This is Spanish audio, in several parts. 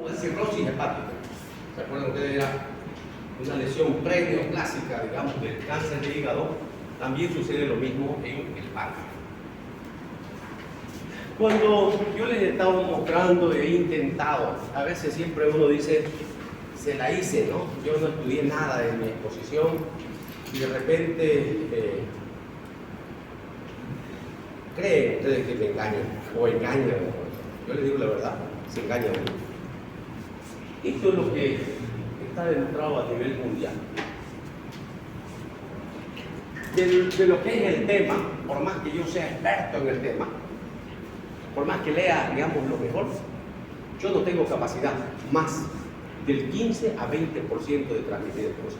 de cirrosis hepática. ¿Se acuerdan que era una lesión preneoplásica, digamos, del cáncer de hígado? También sucede lo mismo en el páncreas. Cuando yo les he estado mostrando, he intentado, a veces siempre uno dice, se la hice, ¿no? Yo no estudié nada en mi exposición y de repente creen ustedes que me engañan o engañan. Yo les digo la verdad, se engañan. Esto es lo que está demostrado a nivel mundial. De lo que es el tema, por más que yo sea experto en el tema, por más que lea, digamos, lo mejor, yo no tengo capacidad más del 15 a 20% de transmitir el proceso.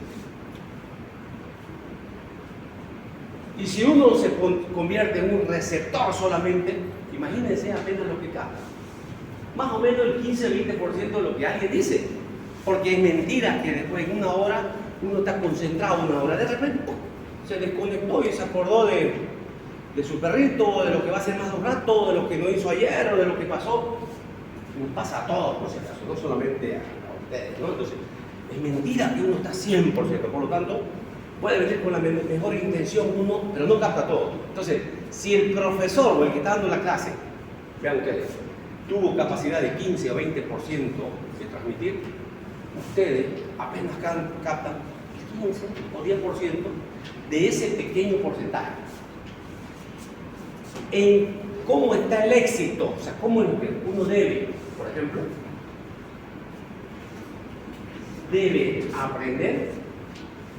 Y si uno se convierte en un receptor solamente, imagínense apenas lo que capta. Más o menos el 15-20% de lo que alguien dice. Porque es mentira que después en una hora uno está concentrado una hora. De repente se desconectó y se acordó de su perrito, de lo que va a hacer más de un rato, de lo que no hizo ayer o de lo que pasó. Nos pasa a todos, por si acaso, no solamente a ustedes, ¿no? Entonces, es mentira que uno está 100%. Por lo tanto, puede venir con la mejor intención uno, pero no capta todo. Entonces, si el profesor o el que está dando la clase, vean ustedes, tuvo capacidad de 15 o 20% de transmitir, ustedes apenas captan 15 o 10% de ese pequeño porcentaje. En cómo está el éxito, o sea, cómo es lo que uno debe, por ejemplo, debe aprender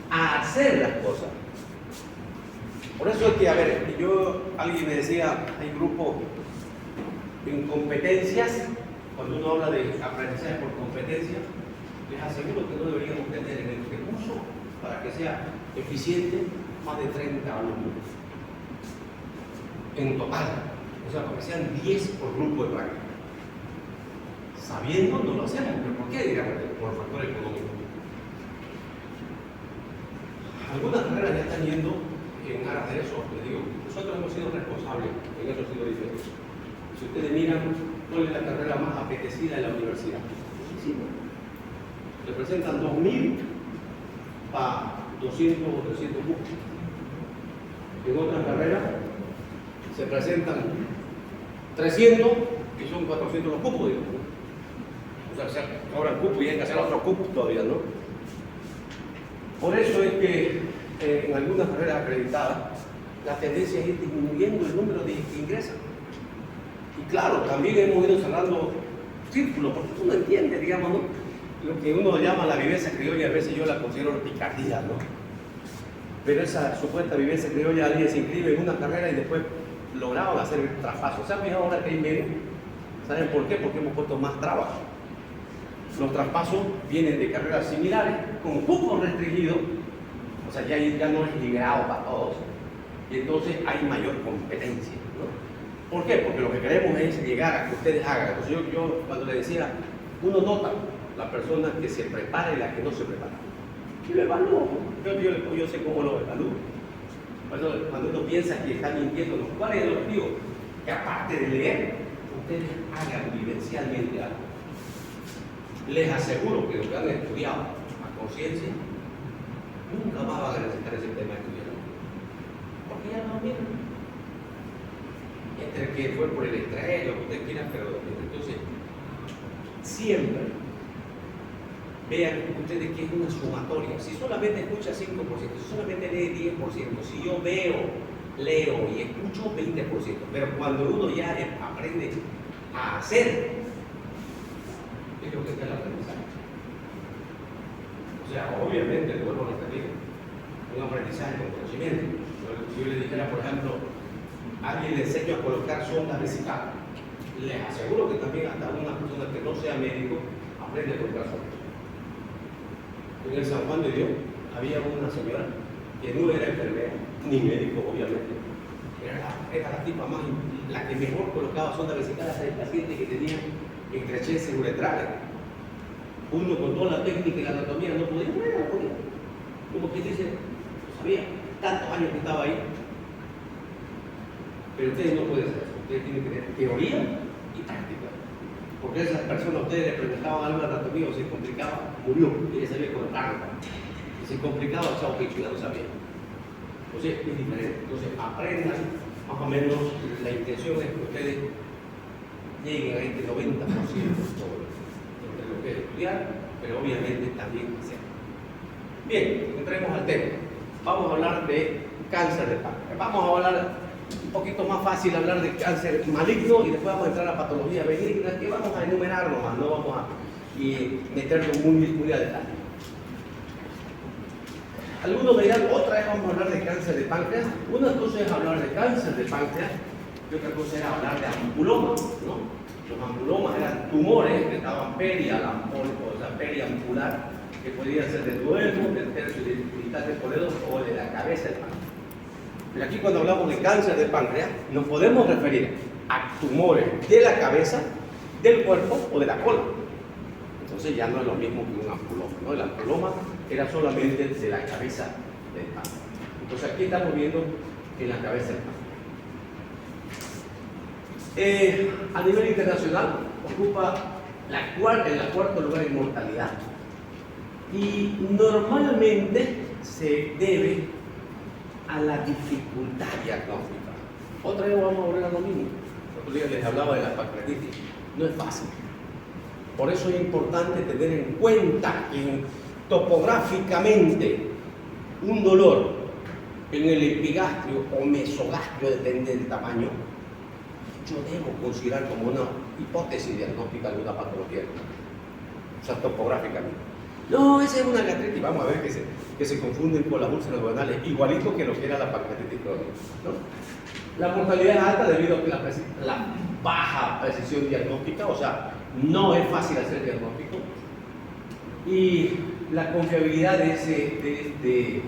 a hacer las cosas. Por eso es que, a ver, alguien me decía, hay grupos en competencias, cuando uno habla de aprendizaje por competencia, les aseguro que no deberíamos tener en este curso, para que sea eficiente, más de 30 alumnos en total, o sea, para que sean 10 por grupo de práctica. Sabiendo no lo hacemos, pero ¿por qué? Digamos, por factor económico. Algunas carreras ya están yendo en aras de eso, les digo, nosotros hemos sido responsables en eso, sido diferente. Si ustedes miran, ¿cuál es la carrera más apetecida de la universidad? Sí, se presentan 2.000 a 200 o 300 cupos. En otras carreras se presentan 300 y son 400 los cupos, digamos. O sea, se cobran cupos y hay que hacer otros cupos todavía, ¿no? Por eso es que en algunas carreras acreditadas la tendencia es ir disminuyendo el número de que ingresan. Y claro, también hemos ido cerrando círculos, porque uno entiende, digamos, ¿no? Lo que uno llama la vivencia criolla, a veces yo la considero picardía, ¿no? Pero esa supuesta vivencia criolla, alguien se inscribe en una carrera y después lograron hacer el traspaso. ¿Se han fijado ahora que hay menos? ¿Saben por qué? Porque hemos puesto más trabas. Los traspasos vienen de carreras similares, con cupos restringidos, o sea, ya no es liberado para todos, y entonces hay mayor competencia, ¿no? ¿Por qué? Porque lo que queremos es llegar a que ustedes hagan. Entonces yo cuando le decía, uno nota la persona que se prepara y la que no se prepara. Y lo evalúo, yo sé cómo lo evalúo. Cuando uno piensa que está mintiendo, ¿cuál es el objetivo? Que aparte de leer, ustedes hagan vivencialmente algo. Les aseguro que lo que han estudiado a conciencia, nunca más van a necesitar ese tema de estudiar. Porque ya no miran. Entre que fue por el estrés, lo que ustedes quieran, pero entonces, siempre vean ustedes que es una sumatoria. Si solamente escucha 5%, si solamente lee 10%, si yo veo, leo y escucho 20%, pero cuando uno ya aprende a hacer, es lo que está el aprendizaje. O sea, obviamente, le vuelvo a repetir, un aprendizaje con conocimiento. Si yo le dijera, por ejemplo, a alguien le enseño a colocar sondas vesicales, les aseguro que también hasta una persona que no sea médico aprende a colocar sondas. En el San Juan de Dios había una señora que no era enfermera, ni médico, obviamente. Era la tipa más, la que mejor colocaba sondas vesicales a pacientes que tenían estrecheces uretrales. Uno con toda la técnica y la anatomía no podía, como que dice, no sabía, tantos años que estaba ahí. Pero ustedes no pueden hacer eso, ustedes tienen que tener teoría y práctica. Porque esa persona a ustedes le preguntaban algo de anatomía o se complicaba, murió, y ella sabía cortarla. Y se complicaba, chao, que ya lo sabía. Entonces es diferente. Entonces aprendan más o menos, la intención es que ustedes lleguen a este 90% de lo que es estudiar, pero obviamente también hacer. Bien, entremos al tema. Vamos a hablar de cáncer de páncreas. Vamos a hablar un poquito más fácil, hablar de cáncer maligno y después vamos a entrar a patología benigna, que vamos a enumerar nomás, no vamos a meternos muy a detalle. Algunos me dirán, otra vez vamos a hablar de cáncer de páncreas. Una cosa es hablar de cáncer de páncreas y otra cosa era hablar de ampulomas, ¿no? Los ampulomas eran tumores que estaban periampular, que podían ser del duodeno, del tercio distal del coledo o de la cabeza del páncreas. Pero aquí cuando hablamos de cáncer de páncreas, nos podemos referir a tumores de la cabeza, del cuerpo o de la cola. Entonces ya no es lo mismo que un ampuloma, ¿no? El ampuloma era solamente de la cabeza del páncreas. Entonces aquí estamos viendo en la cabeza del páncreas. A nivel internacional ocupa en el cuarto lugar en mortalidad y normalmente se debe a la dificultad diagnóstica. Otra vez vamos a volver a lo mismo. Otro día les hablaba de la pancreatitis. No es fácil. Por eso es importante tener en cuenta que topográficamente un dolor en el epigastrio o mesogastrio, depende del tamaño, yo debo considerar como una hipótesis diagnóstica de una patología. O sea, topográficamente. No, esa es una gastritis. Vamos a ver que se confunden con las úlceras duodenales, igualito que lo que era la pancreatitis crónica, ¿no? La mortalidad es alta debido a que la baja precisión diagnóstica, o sea, no es fácil hacer diagnóstico, y la confiabilidad de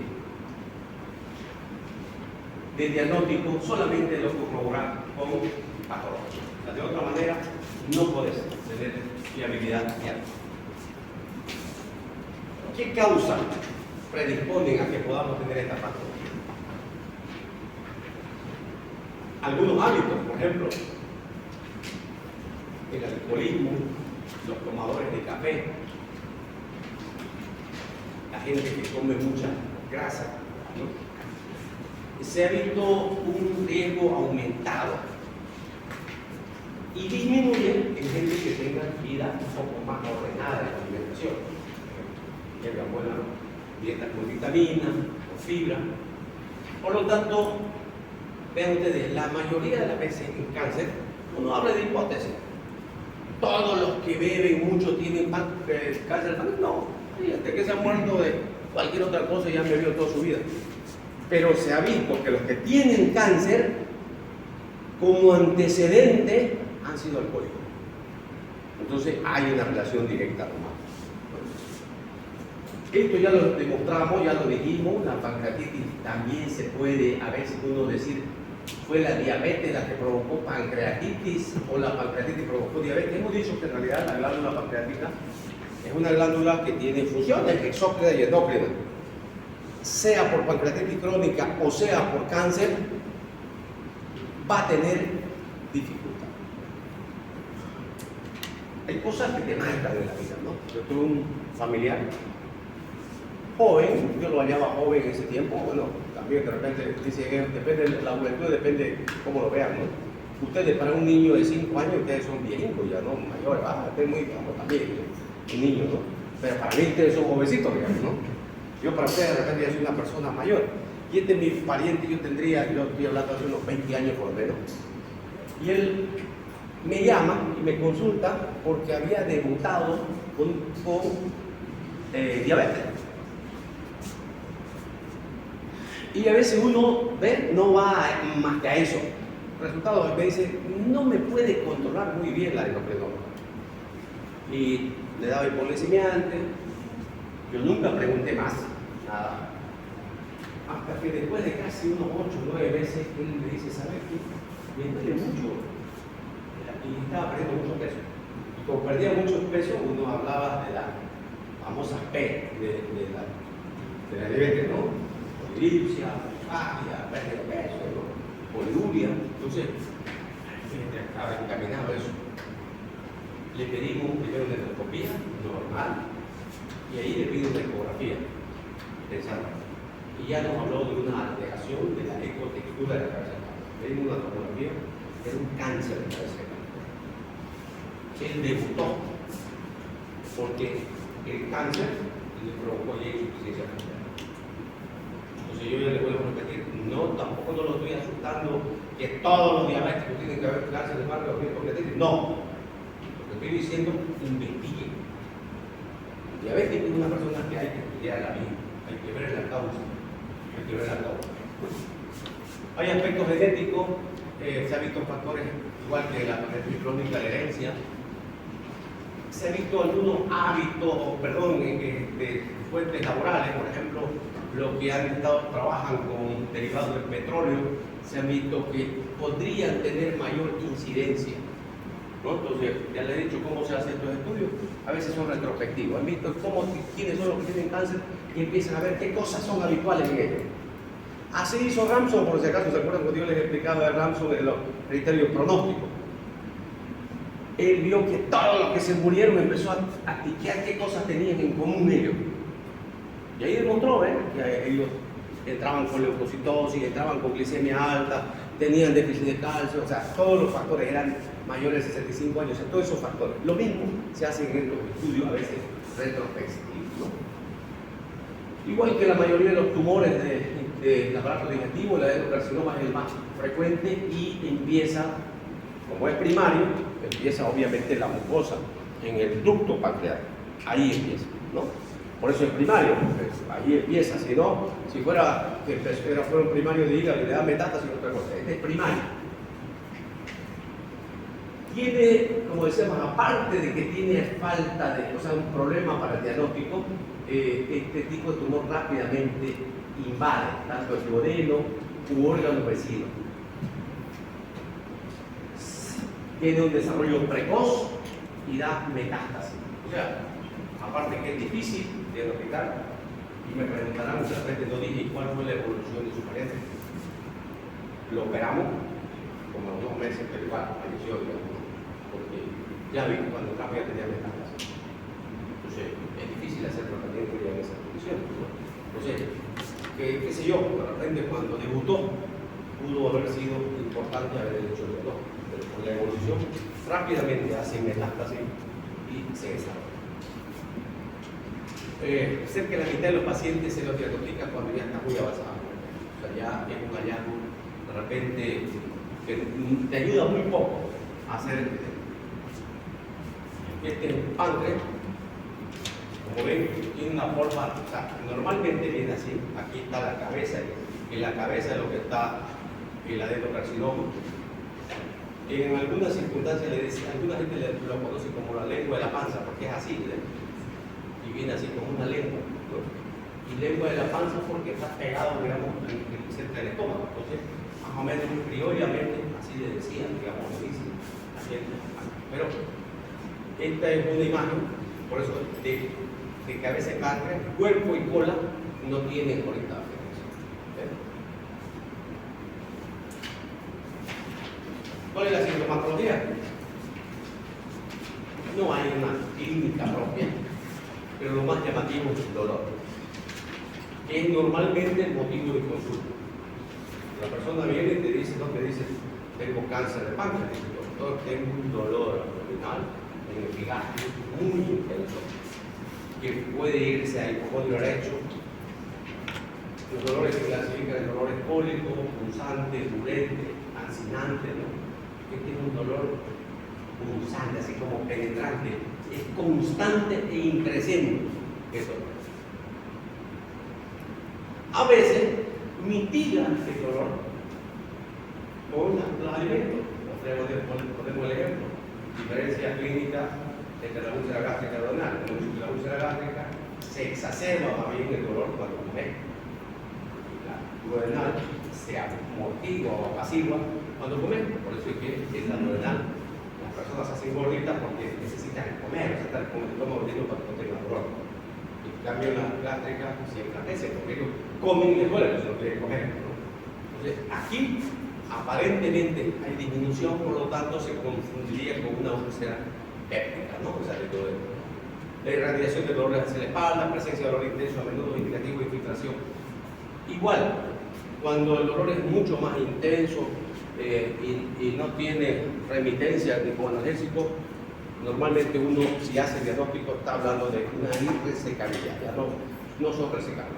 diagnóstico solamente lo corroboran con patología. O sea, de otra manera, no puedes tener fiabilidad diagnóstica. ¿Qué causas predisponen a que podamos tener esta patología? Algunos hábitos, por ejemplo, el alcoholismo, los tomadores de café, la gente que come mucha grasa, ¿no? Se ha visto un riesgo aumentado y disminuye en gente que tenga vida un poco más ordenada de la alimentación. Lleva buena dieta con vitaminas, con fibra. Por lo tanto, vean ustedes, la mayoría de las veces en cáncer, uno habla de hipótesis. Todos los que beben mucho tienen cáncer. No, fíjate que se han muerto de cualquier otra cosa y han bebido toda su vida. Pero se ha visto que los que tienen cáncer, como antecedente, han sido alcohólicos. Entonces hay una relación directa nomás. Esto ya lo demostramos, ya lo dijimos, la pancreatitis también se puede, a veces uno decir, fue la diabetes la que provocó pancreatitis o la pancreatitis provocó diabetes. Hemos dicho que en realidad la glándula pancreática es una glándula que tiene funciones exócrinas y endócrinas. Sea por pancreatitis crónica o sea por cáncer, va a tener dificultad. Hay cosas que te marcan en la vida, ¿no? Yo tuve un familiar joven, yo lo hallaba joven en ese tiempo, bueno, también de repente dice que depende de la juventud, depende cómo lo vean, ¿no? Ustedes para un niño de 5 años, ustedes son viejitos ya, ¿no? Mayores, ustedes muy viejos también, un niño, ¿no? Pero para mí ustedes son jovencitos, digamos, ¿no? Yo para ustedes de repente ya soy una persona mayor. Y este es mi pariente, yo estoy hablando hace unos 20 años por lo menos. Y él me llama y me consulta porque había debutado con diabetes. Y a veces uno ve, no va más que a eso. Resultado, me dice, no me puede controlar muy bien la endocrinóloga. Y le daba hipoglicemiante. Yo nunca pregunté más, nada. Hasta que después de casi unos 8 o 9 meses, él me dice, ¿sabes qué? Me duele mucho. Y estaba perdiendo mucho peso. Y como perdía mucho peso, uno hablaba de la famosa P de la diabetes, ¿no? Polidipsia, disfagia, pérdida de peso, ¿no? Poliuria. Entonces, estaba encaminado a eso. le pedimos primero una endoscopía normal y ahí le pide una ecografía pensando. Y ya nos habló de una alteración de la ecotextura de la cabeza. Pedimos una tomografía, era un cáncer de cabeza. Él debutó porque el cáncer le provocó ya insuficiencia cardíaca. Entonces yo ya le vuelvo a repetir, no, tampoco no lo estoy asustando que todos los diabéticos tienen que haber cáncer de mama o diabetes. No, lo que estoy diciendo, investiguen. El diabético es una persona que hay que estudiar la vida, hay que ver la causa, hay que ver la causa. Hay aspectos genéticos, se ha visto factores igual que la crónica de herencia. Se han visto algunos hábitos, de fuentes laborales, por ejemplo, los que trabajan con derivados del petróleo, se han visto que podrían tener mayor incidencia, ¿no? Entonces, ya les he dicho cómo se hacen estos estudios, a veces son retrospectivos. Han visto quiénes son los que tienen cáncer y empiezan a ver qué cosas son habituales en ellos. Así hizo Ramson, por si acaso se acuerdan cuando yo les explicaba de Ramson en los criterios pronósticos. Él vio que todos los que se murieron empezó a tiquear qué cosas tenían en común ellos. Y ahí demostró que ellos entraban con leucocitosis, entraban con glicemia alta, tenían déficit de calcio, o sea, todos los factores eran mayores de 65 años, o sea, todos esos factores. Lo mismo se hace en los estudios a veces retrospectivos, ¿no? Igual que la mayoría de los tumores del aparato digestivo, el adenocarcinoma es el más frecuente y empieza, como es primario, empieza obviamente la mucosa en el ducto pancreático. Ahí empieza, ¿no? Por eso es primario, ahí empieza. Si no, si fuera un primario de hígado y le da metástasis, otra cosa. Este es primario. Tiene, como decíamos, aparte de que tiene falta de, o sea, un problema para el diagnóstico, este tipo de tumor rápidamente invade tanto el duodeno u órgano vecino. Tiene un desarrollo precoz y da metástasis. O sea, aparte que es difícil diagnosticar, y me preguntarán muchas veces, no dije cuál fue la evolución de su pariente. Lo operamos como a 2 meses, pero igual falleció, digamos, porque ya vi cuando ya tenía metástasis. Entonces, es difícil hacer tratamiento ya en esa condición, ¿no? Entonces, qué sé yo, de repente cuando debutó, pudo haber sido importante haber hecho el diagnóstico. Con la evolución rápidamente hace metástasis y se desarrolla. Cerca de la mitad de los pacientes se los diagnostica cuando ya está muy avanzado. O sea, ya es un hallazgo de repente que te ayuda muy poco a hacer el diagnóstico. Este es un páncreas, como ven, tiene una forma, o sea, normalmente viene así. Aquí está la cabeza, y en la cabeza es lo que está el adenocarcinoma. En algunas circunstancias alguna gente lo conoce como la lengua de la panza, porque es así, y viene así como una lengua, ¿no? Y lengua de la panza porque está pegado, digamos, cerca del estómago. Entonces, más o menos criollamente, así le decían, digamos, lo dicen la gente. Pero esta es una imagen, por eso, de cabeza de páncreas, cuerpo y cola no tienen ahorita afectación. ¿Cuál es la sintomatología? No hay una clínica propia, pero lo más llamativo es el dolor, que es normalmente el motivo de consulta. La persona viene y te dice, tengo cáncer de páncreas, dice, doctor, tengo un dolor abdominal en el epigastrio muy intenso, que puede irse a hipocondio erecto. Los dolores se clasifican en dolores cólicos, punzantes, urentes, ancinantes, ¿no? Este es un dolor punzante, así como penetrante, es constante e increciente. Eso. A veces mitiga el dolor con los alimentos. Ponemos el ejemplo. Diferencia clínica entre la úlcera gástrica y la duodenal. La úlcera gástrica se exacerba más bien el dolor cuando come. La duodenal se amortigua o apacigua cuando comen. Por eso es que en la duodenal las personas se hacen gorditas porque necesitan comer, necesitan comer el estómago lleno para que no tengan dolor. En cambio, la gástrica se enflaquece porque ellos comen y les duele, pero no quieren comer, ¿no? Entonces, aquí aparentemente hay disminución, por lo tanto se confundiría con una úlcera péptica, ¿no? O sea, de todo esto. La irradiación de dolores hacia la espalda, presencia de dolor intenso, a menudo indicativo de infiltración. Igual, cuando el dolor es mucho más intenso y no tiene remitencia de con analgésico, normalmente uno, si hace el diagnóstico, está hablando de una irresecabilidad, ya no son resecables,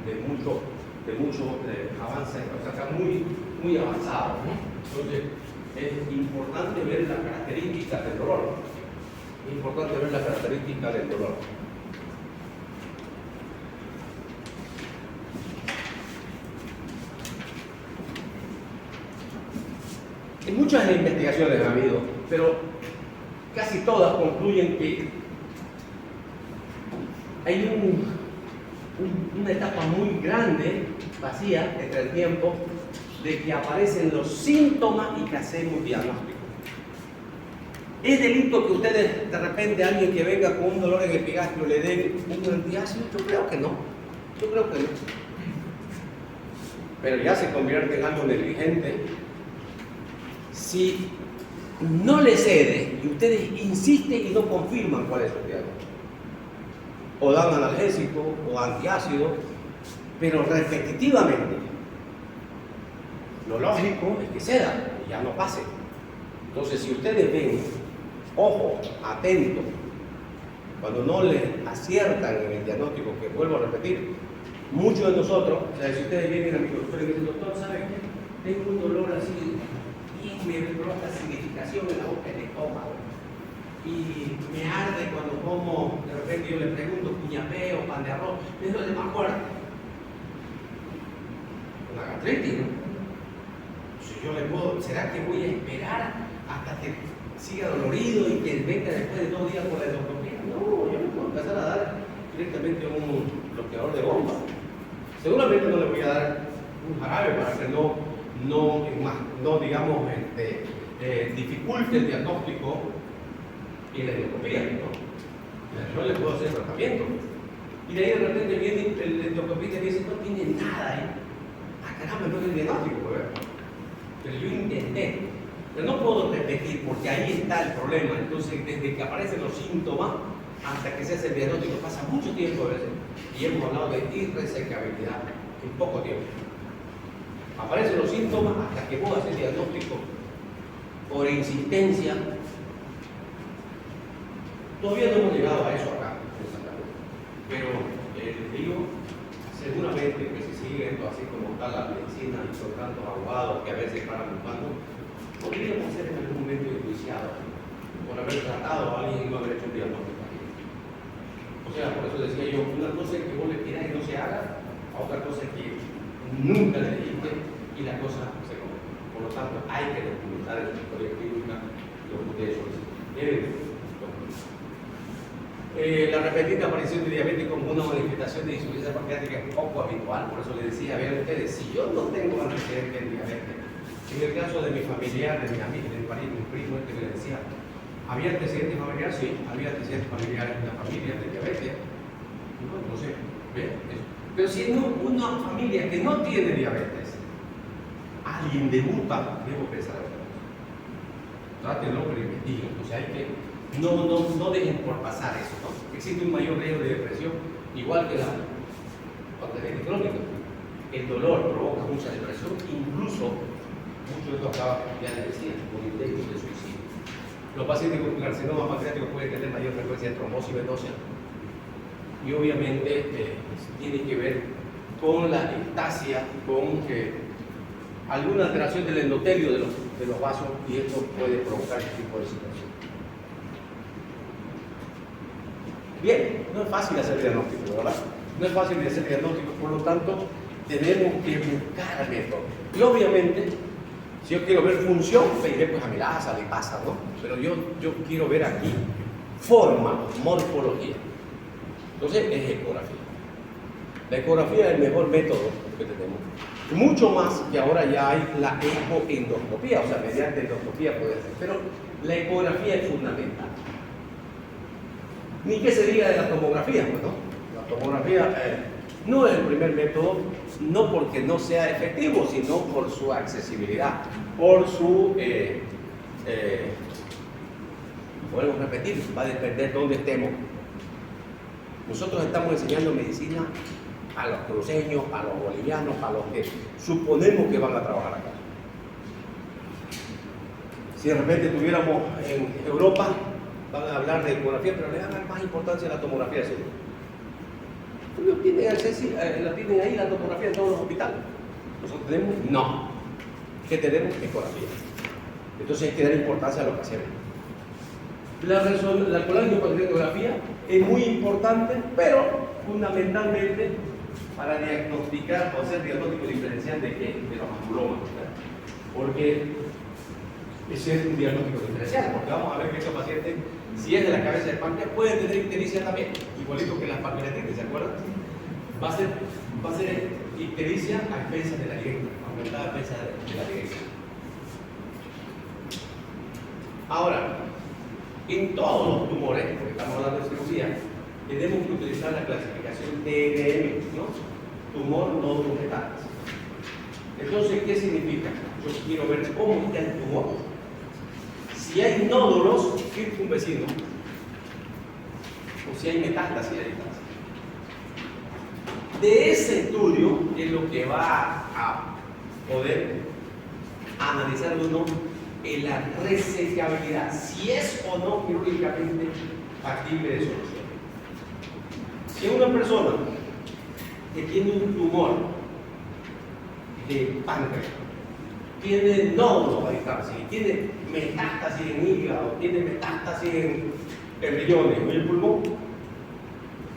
de mucho avance, o sea, está muy avanzado, ¿no? Entonces, es importante ver las características del dolor. Es importante ver las características del dolor. Y muchas investigaciones han habido, pero casi todas concluyen que hay una etapa muy grande, vacía, entre el tiempo, de que aparecen los síntomas y que hacemos diagnóstico. ¿Es delito que ustedes, de repente, alguien que venga con un dolor en el epigastrio le den un antiácido? Yo creo que no. Yo creo que no. Pero ya se convierte en algo negligente. Si no le cede y ustedes insisten y no confirman cuál es su diagnóstico, o dan analgésico o antiácido, pero repetitivamente, lo lógico es que ceda y ya no pase. Entonces, si ustedes ven, ojo, atento, cuando no le aciertan en el diagnóstico, que vuelvo a repetir, muchos de nosotros, o sea, si ustedes vienen a mi consultorio y me dicen, doctor, ¿sabe qué? Tengo un dolor así y me provoca significación en la boca del estómago. Y me arde cuando como, de repente yo le pregunto, cuñapé o pan de arroz, me duele más fuerte. Una gastritis, ¿no? Si yo le puedo, ¿será que voy a esperar hasta que siga dolorido y que venga después de 2 días por la endoscopia? No, yo le puedo empezar a dar directamente un bloqueador de bomba. Seguramente no le voy a dar un jarabe para que no digamos, dificulte el diagnóstico y la endoscopia, ¿no? Yo le puedo hacer tratamiento. Y de ahí de repente viene el endoscopista y me dice, no tiene nada ahí. Ah, caramba, no es el diagnóstico, ¿verdad? Pero yo intenté. Pero no puedo repetir porque ahí está el problema. Entonces, desde que aparecen los síntomas hasta que se hace el diagnóstico pasa mucho tiempo a veces. Y hemos hablado de irresecabilidad en poco tiempo. Aparecen los síntomas hasta que puedo hacer el diagnóstico por insistencia. Todavía no hemos llegado a eso acá, pero les digo, seguramente que si sigue esto así como está la medicina y son tantos abogados que a veces paran buscando, podríamos ser en algún momento enjuiciados por haber tratado a alguien y no haber hecho un diagnóstico. O sea, por eso decía yo, una cosa es que vos le pidas y no se haga, a otra cosa es que nunca le dijiste y la cosa se come. Por lo tanto, hay que documentar en su historia clínica lo que ustedes solicitan. La repetida aparición de diabetes como una manifestación de insuficiencia pancreática es poco habitual, por eso les decía, vean ustedes, si yo no tengo antecedentes de diabetes, en el caso de mi familiar, de mi amigo, de mi primo, que me decía, ¿había antecedentes familiares? Sí, había antecedentes familiares en la familia de diabetes. No sé, vean eso. Pero si en una familia que no tiene diabetes, alguien debuta, debo pensar en eso. Trátenlo, pero investiguen. O sea, hay que no dejen por pasar eso, ¿no? Existe un mayor riesgo de depresión, igual que la diabetes crónica. El dolor provoca mucha depresión, incluso, mucho de esto acaba, ya les decía, con intentos de suicidio. Los pacientes con carcinoma pancreático pueden tener mayor frecuencia de trombosis venosa y obviamente tiene que ver con la ectasia, con alguna alteración del endotelio de los vasos, y esto puede provocar este tipo de situación. Bien, no es fácil hacer diagnóstico, ¿verdad? No es fácil de hacer diagnóstico, por lo tanto, tenemos que buscar métodos. Y obviamente, si yo quiero ver función, pediré pues a Milasa, le pasa, ¿no? Pero yo quiero ver aquí forma, morfología. Entonces, es ecografía. La ecografía es el mejor método que tenemos. Mucho más que ahora ya hay la ecoendoscopía, o sea, mediante endoscopía puede ser. Pero la ecografía es fundamental. Ni que se diga de la tomografía, pues, ¿no? La tomografía no es el primer método, no porque no sea efectivo, sino por su accesibilidad, por su Podemos repetir, va a depender de dónde estemos. Nosotros estamos enseñando medicina a los cruceños, a los bolivianos, a los que suponemos que van a trabajar acá. Si de repente tuviéramos en Europa, van a hablar de tomografía, pero le dan más importancia a la tomografía de cerebro. Ellos tienen acceso, la tienen ahí la tomografía en todos los hospitales. Nosotros tenemos, no. ¿Qué tenemos? Ecografía. Entonces hay que dar importancia a lo que hacemos. La colangiopatografía es muy importante, pero fundamentalmente para diagnosticar o hacer diagnóstico diferencial de qué? De los amulomas. Porque ese es un diagnóstico diferencial, porque vamos a ver que estos pacientes, si es de la cabeza del páncreas, pueden tener ictericia también, igualito que las pancreatitis, ¿se acuerdan? Va a ser ictericia a expensas de la directa, aumentada a expensas de la directa. Ahora, en todos los tumores, porque estamos hablando de cirugía, tenemos que utilizar la clasificación TNM, ¿no? Tumor nódulo metástasis. Entonces, ¿qué significa? Yo quiero ver cómo está el tumor. Si hay nódulos circunvecinos, o si hay metástasis ahí. De ese estudio es lo que va a poder analizar uno en la resecabilidad, si es o no quirúrgicamente factible de solución. Si una persona que tiene un tumor de páncreas, tiene nódulos varicables, tiene metástasis en hígado, tiene metástasis en riñones o en el pulmón,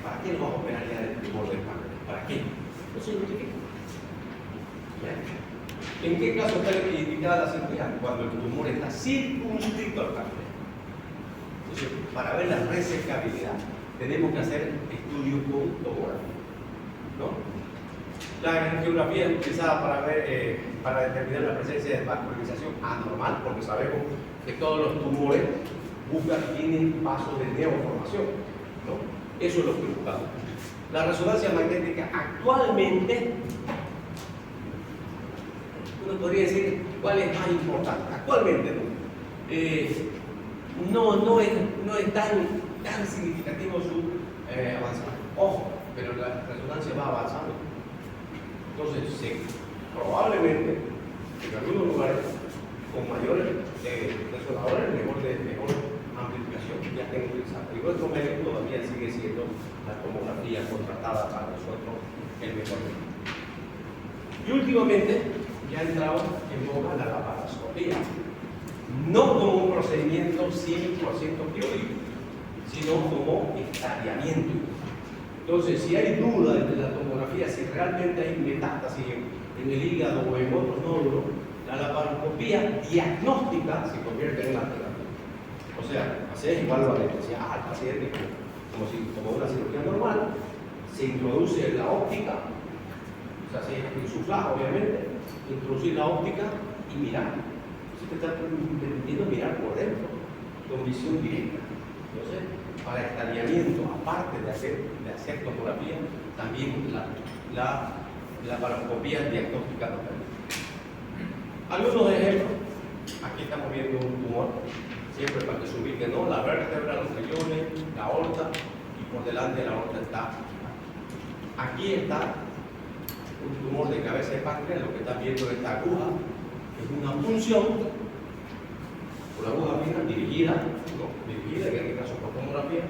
¿para qué lo vamos a operar ya del tumor del páncreas? ¿Para qué? No se justifica. ¿En qué caso está indicada la cirugía? Cuando el tumor está circunscrito al páncreas. Entonces, para ver la resecabilidad, tenemos que hacer estudios con tomografía, ¿no? La angiografía es utilizada para determinar la presencia de vascularización anormal, porque sabemos que todos los tumores tienen pasos de neoformación, ¿no? Eso es lo que buscamos. La resonancia magnética actualmente, uno podría decir cuál es más importante. Actualmente no es tan significativo su avanzado. Ojo, pero la resonancia va avanzando. Entonces, sí, probablemente en algunos lugares con mayores resonadores, mejor amplificación, ya estén utilizados. Y nuestro medio todavía sigue siendo la tomografía contratada para nosotros el mejor medio. Y últimamente ya ha entrado en boga la laparoscopía, no como un procedimiento 100% quirúrgico, sino como estadiamiento. Entonces, si hay duda de la tomografía, si realmente hay metástasis en el hígado o en otros nódulos, la laparoscopía diagnóstica se convierte en una terapia. O sea, hacer igual lo anestesia al paciente como una cirugía normal, se introduce la óptica, o sea, se insufla, obviamente, introducir la óptica y mirar. Entonces te está permitiendo mirar por dentro, con visión directa. Entonces, para estadiamiento, aparte de hacer tomografía, también la laparoscopía diagnóstica total. Algunos ejemplos, aquí estamos viendo un tumor, siempre para que se ubique, ¿no? La vértebra, los riñones, la aorta, y por delante de la aorta está. Aquí está un tumor de cabeza de páncreas, lo que están viendo es esta aguja, es una punción, una aguja fija dirigida, ¿no? Dirigida, que en este caso por tomografía,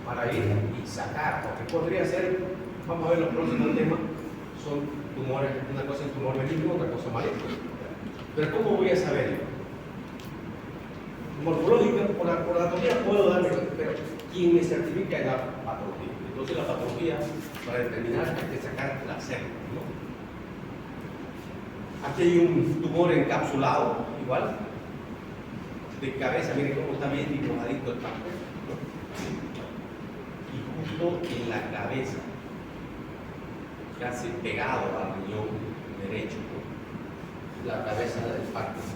para ir y sacar, porque podría ser, vamos a ver los próximos temas, son tumores, una cosa es tumor benigno, otra cosa maligno. Pero ¿cómo voy a saberlo? Morfológica, por la anatomía puedo darle, pero ¿quién me certifica la patología? Entonces la patología, para determinar, hay que sacar la célula, ¿no? Aquí hay un tumor encapsulado, igual, de cabeza, miren cómo está bien dibujadito el páncreas, ¿no? Y justo en la cabeza, casi pegado al riñón derecho, ¿no? La cabeza del páncreas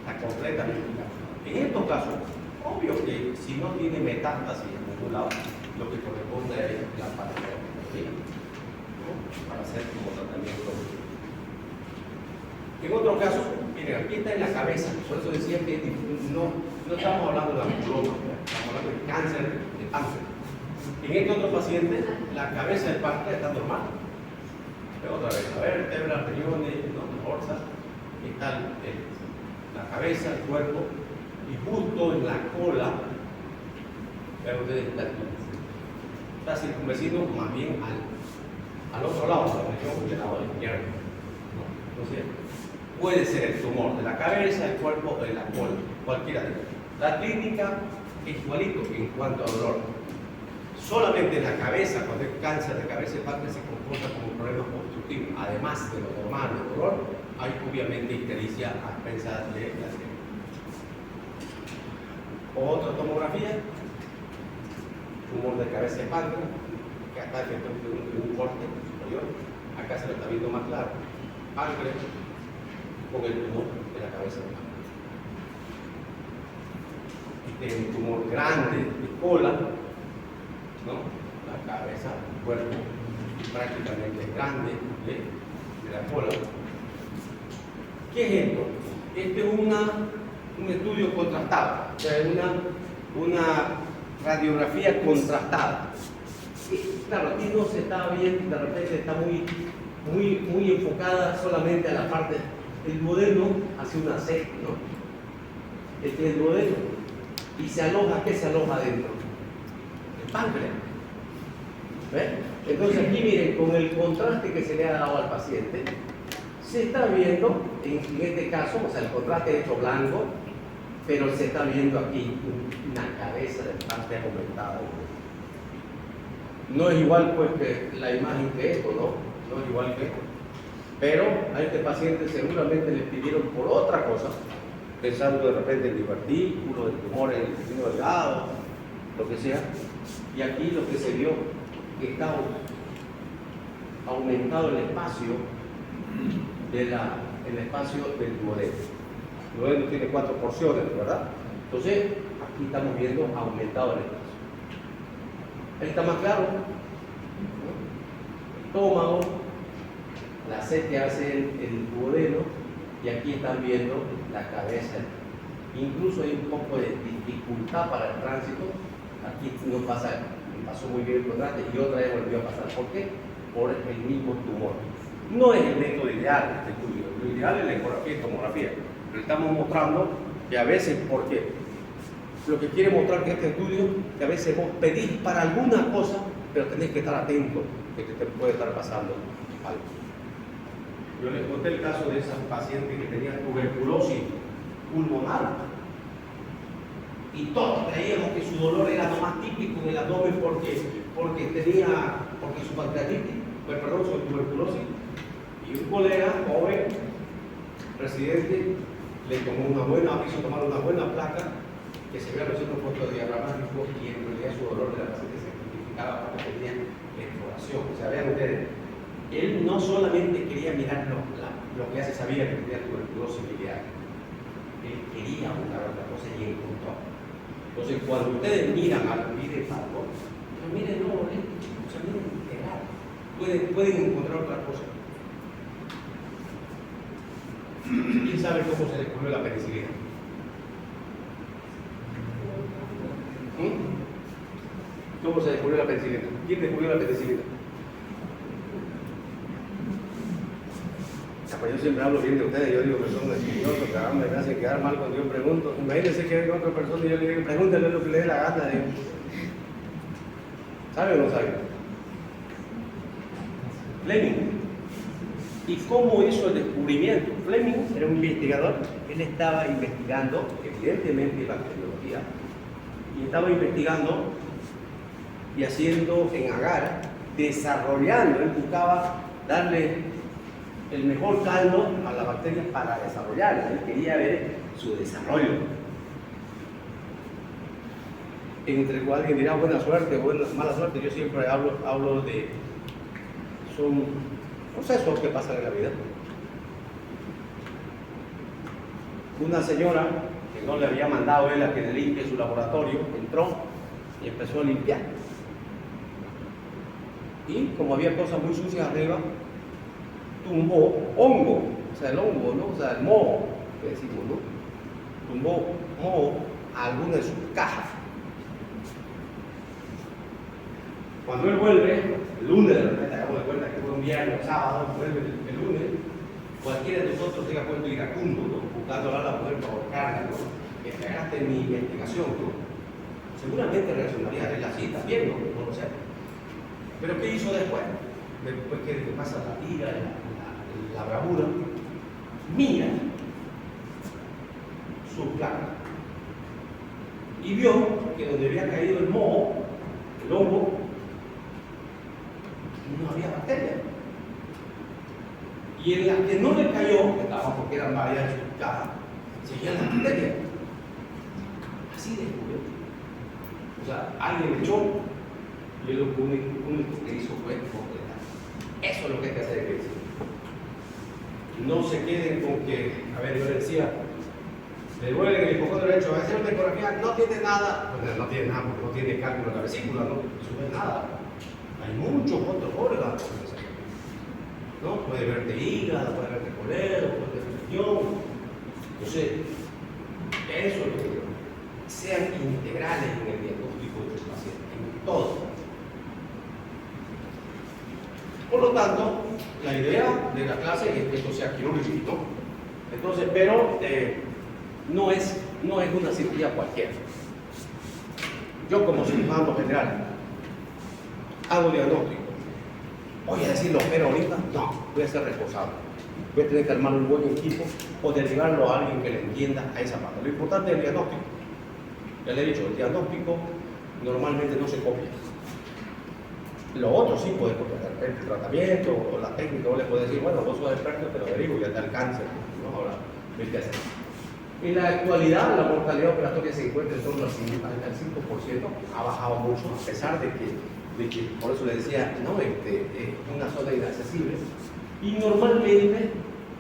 está completamente encapsulada. En estos casos, obvio que si no tiene metástasis en ningún lado, lo que corresponde es la patología, ¿no? Para hacer como tratamiento. En otro caso, miren, aquí está en la cabeza, por eso decía que no No estamos hablando de ampuloma, estamos hablando de cáncer de páncreas. En este otro paciente, la cabeza del páncreas está normal. Pero otra vez, la vértebra, riñones, las orzas, está la cabeza, el cuerpo, y justo en la cola, vean ustedes, está circunvecido más bien al otro lado, a la región del lado izquierdo. ¿No? Entonces, puede ser el tumor de la cabeza, el cuerpo o de la cola, cualquiera de ellos. La clínica es igualito en cuanto a dolor. Solamente en la cabeza, cuando hay cáncer de cabeza y páncreas, se comporta como un problema obstructivo. Además de lo normal de dolor, hay obviamente ictericia a expensas de la clínica. Otra tomografía, tumor de cabeza y páncreas, que acá hay un corte superior, acá se lo está viendo más claro. Páncreas con el tumor de la cabeza y páncreas. Y tiene un tumor grande de cola, ¿no? La cabeza, el cuerpo prácticamente grande de la cola. ¿Qué es esto? Este es un estudio contrastado, o sea, una radiografía contrastada. Y, claro, aquí no se está viendo, de repente está muy enfocada solamente a la parte del duodeno hacia una C, ¿no? Este es el duodeno. Y se aloja, ¿qué se aloja adentro? El páncreas. ¿Ven? Entonces aquí miren, con el contraste que se le ha dado al paciente, se está viendo, en este caso, o sea, el contraste hecho blanco, pero se está viendo aquí una cabeza del páncreas aumentada. No es igual pues que la imagen que esto, ¿no? No es igual que esto. Pero a este paciente seguramente le pidieron por otra cosa, pensando de repente en divertículo, en tumores en el intestino delgado, lo que sea. Y aquí lo que se vio, que está aumentado el espacio del duodeno. El duodeno tiene 4 porciones, ¿verdad? Entonces, aquí estamos viendo aumentado el espacio. Ahí está más claro. Estómago, la C que hace el duodeno, y aquí están viendo la cabeza. Incluso hay un poco de dificultad para el tránsito. Aquí no pasa, pasó muy bien el contraste y otra vez volvió a pasar. ¿Por qué? Por el mismo tumor. No es el método ideal de este estudio. Lo ideal es la ecografía y tomografía. Pero estamos mostrando que a veces, porque lo que quiere mostrar que este estudio, que a veces vos pedís para alguna cosa, pero tenés que estar atento de que te puede estar pasando algo. Yo les conté el caso de esa paciente que tenía tuberculosis pulmonar. Y todos creíamos que su dolor era lo más típico en el abdomen porque su pancreatitis, su tuberculosis. Y un colega joven, residente, le tomó hizo tomar una buena placa que se veía los centros fotodiagramáticos y en realidad su dolor de la paciente se justificaba porque tenía exploración. O sea, vean ustedes, él no solamente quería mirar lo que ya se sabía que tenía tuberculosis biliar, él quería buscar otra cosa y encontró. Entonces, cuando ustedes miran al videofarmaco, no miren, o sea, miren integral. Pueden encontrar otra cosa. ¿Quién sabe cómo se descubrió la penicilina? ¿Cómo se descubrió la penicilina? ¿Quién descubrió la penicilina? Pues yo siempre hablo bien de ustedes, yo digo que son estudiosos, que me hacen quedar mal cuando yo pregunto. Imagínense que hay otra persona y yo le digo, pregúntale lo que le dé la gana. Digo. ¿Sabe o no sabe? Fleming. ¿Y cómo hizo el descubrimiento? Fleming era un investigador, él estaba investigando, evidentemente, bacteriología, y estaba investigando y haciendo en agar, desarrollando, él buscaba darle el mejor caldo a las bacterias para desarrollarlas. Él quería ver su desarrollo. Entre cual alguien dirá buena suerte, mala suerte, yo siempre hablo de son procesos que pasan en la vida. Una señora que no le había mandado él a que le limpie su laboratorio, entró y empezó a limpiar. Y como había cosas muy sucias arriba, tumbó hongo, o sea el hongo, ¿no? O sea el moho, que decimos, ¿no? Tumbó moho a alguna de sus cajas. Cuando él vuelve, el lunes de repente, hagamos de cuenta que fue un viernes o sábado, vuelve el lunes, cualquiera de nosotros tenga puesto iracundo, ¿no? Buscándola a la mujer para ahorcarla, ¿no? Que fregaste mi investigación, ¿no? Seguramente reaccionaría él así también, no lo sé. Pero ¿qué hizo después? Después que pasa la ira, la bravura, mira su placa y vio que donde había caído el moho, el hongo, no había bacterias. Y en la que no le cayó, que estaba porque eran varias en su caja, seguían las bacterias. Así descubrió. O sea, alguien echó y él lo único que hizo fue completar. Eso es lo que hay que hacer, iglesia. No se queden con que, a ver, yo le decía, le duele el hipocondrio derecho, a hacer una ecografía, no tiene nada, pues no tiene nada, porque no tiene cálculo en la vesícula, no, eso no es nada. Hay muchos otros órganos, ¿no? Puede verte hígado, puede verte colero, puede verte riñón. Entonces, eso es lo que digo. Sean integrales en el diagnóstico de sus pacientes, en todo. Por lo tanto, la idea de la clase es que esto sea quirúrgico, ¿no? Entonces, pero no es una cirugía cualquiera. Yo como cirujano general hago diagnóstico. Voy a decir lo opero ahorita, no, voy a ser responsable. Voy a tener que armar un buen equipo o derivarlo a alguien que le entienda a esa parte. Lo importante es el diagnóstico. Ya le he dicho, el diagnóstico normalmente no se copia. Lo otro sí puede copiar, el tratamiento o la técnica, o le puede decir, bueno, vos sos experto, te lo derivo, ya está el cáncer, ¿no? Ahora, ¿ves qué hacer? En la actualidad, la mortalidad operatoria se encuentra en torno al 5%, ha bajado mucho, a pesar de que por eso le decía, no, una zona inaccesible. Y normalmente,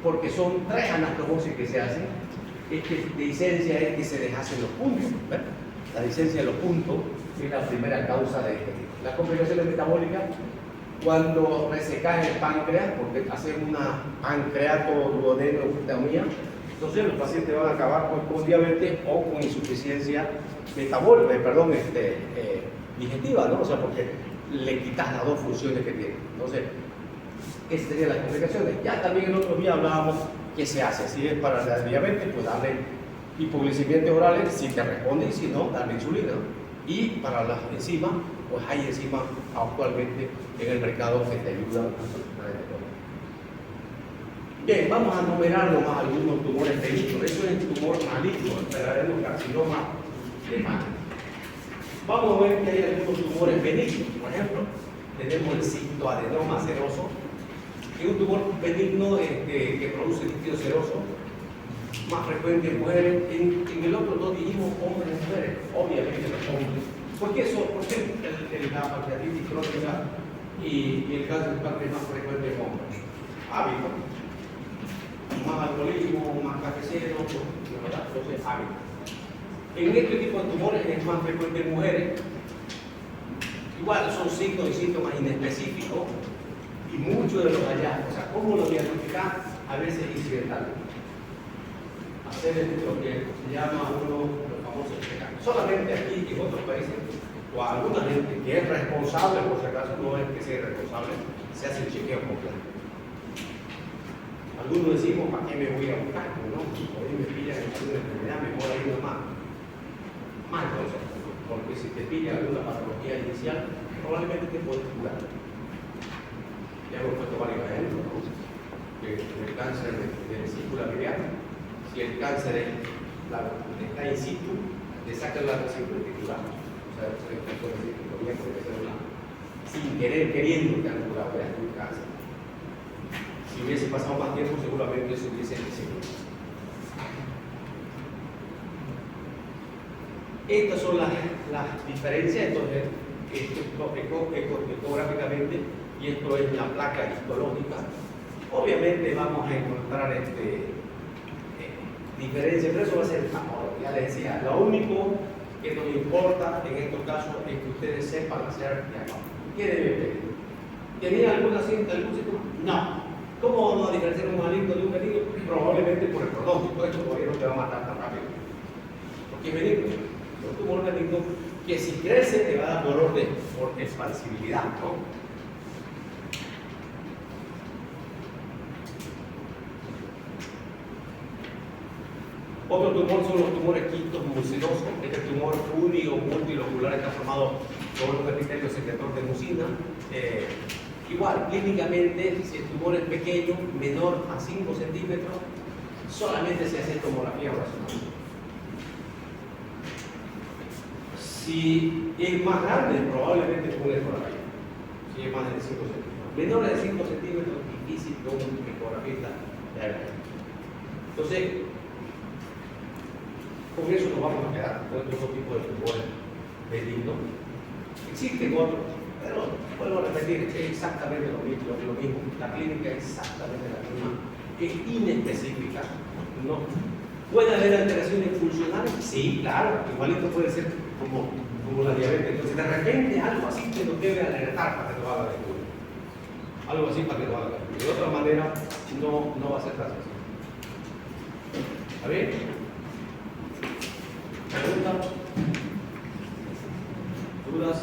porque son 3 anastomosis que se hacen, es que la licencia es que se deshacen los puntos, ¿verdad? La licencia de los puntos es la primera causa de las complicaciones metabólicas cuando resecan el páncreas, porque hacen una pancreatoduodenoectomía. Entonces los pacientes van a acabar con diabetes o con insuficiencia metabólica, digestiva, ¿no? O sea, porque le quitas las 2 funciones que tiene. Entonces, esas serían las complicaciones. Ya también el otro día hablábamos qué se hace. Si es para la diabetes, pues darle hipoglicemiantes orales, si te responde, y si no, darle insulina. Y para las enzimas, pues hay enzimas actualmente en el mercado que te ayudan a solucionar este problema. Bien, vamos a enumerar nomás algunos tumores benignos. Eso es un tumor maligno, el verdadero carcinoma de mama. Vamos a ver que hay algunos tumores benignos. Por ejemplo, tenemos el cistoadenoma seroso, que es un tumor benigno que produce líquido seroso, más frecuente en mujeres. En el otro 2 dijimos hombres y mujeres, obviamente los hombres. ¿Por qué la pancreatitis crónica y el cáncer de páncreas es más frecuente en hombres? Hábito. Más alcoholismo, más cafecero, ¿verdad? Entonces, hábito. En este tipo de tumores es más frecuente en mujeres. Igual son signos y síntomas inespecíficos y muchos de los hallazgos. O sea, ¿cómo lo diagnosticar? A veces incidental. Hacer lo que se llama uno de los famosos check-up. Solamente aquí y en otros países, o a alguna gente que es responsable, por si acaso no es que sea responsable, se hace el chequeo completo. Algunos decimos, ¿para qué me voy a buscar? ¿No? Hoy me pillan en alguna enfermedad, mejor ahí nomás. Mal consejo, porque si te pilla alguna patología inicial, probablemente te puedes curar. Ya hemos puesto varios ejemplos, ¿no? El cáncer de vesícula biliar. Si el cáncer está in situ, le sacan la vesícula reticular. O sea, puede decir que podría ser sin querer, queriendo que han curado ya un cáncer. Si hubiese pasado más tiempo, seguramente se hubiese desenvolvido. Estas son las diferencias. Entonces, ecográficamente, y esto es la placa histológica. Obviamente vamos a encontrar diferencias, pero eso va a ser ya les decía, lo único que nos importa en estos casos es que ustedes sepan hacer diagnóstico. ¿Qué debe pedir? ¿Tenía algún síntoma? No. ¿Cómo vamos a diferenciar un maligno de un benigno? Probablemente por el pronóstico. Esto todavía no te va a matar tan rápido. que es benigno. Un tumor benigno que si crece te va a dar dolor por expansibilidad, ¿no? Otro tumor son los tumores quistos-mucinosos. Este tumor uni o multilocular está formado por un epitelio secretor de mucina. Igual, clínicamente, si el tumor es pequeño, menor a 5 centímetros, solamente se hace tomografía o resonancia. Si es más grande, probablemente es una ecografía. Si es más de 5 centímetros. Menor de 5 centímetros, difícil que un ecografista le haga. Entonces, con eso nos vamos a quedar con otro tipo de tumores benignos. Existen otros, pero vuelvo a repetir, es exactamente lo mismo. La clínica es exactamente la misma, es inespecífica. ¿No? ¿Puede haber alteraciones funcionales? Sí, claro, igualito puede ser como la diabetes. Entonces, de repente, algo así te lo debe alertar para que lo haga descubrir. Algo así para que lo haga descubrir. De otra manera, no va a ser tan sencillo. ¿Está bien? ¿Preguntas? ¿Dudas?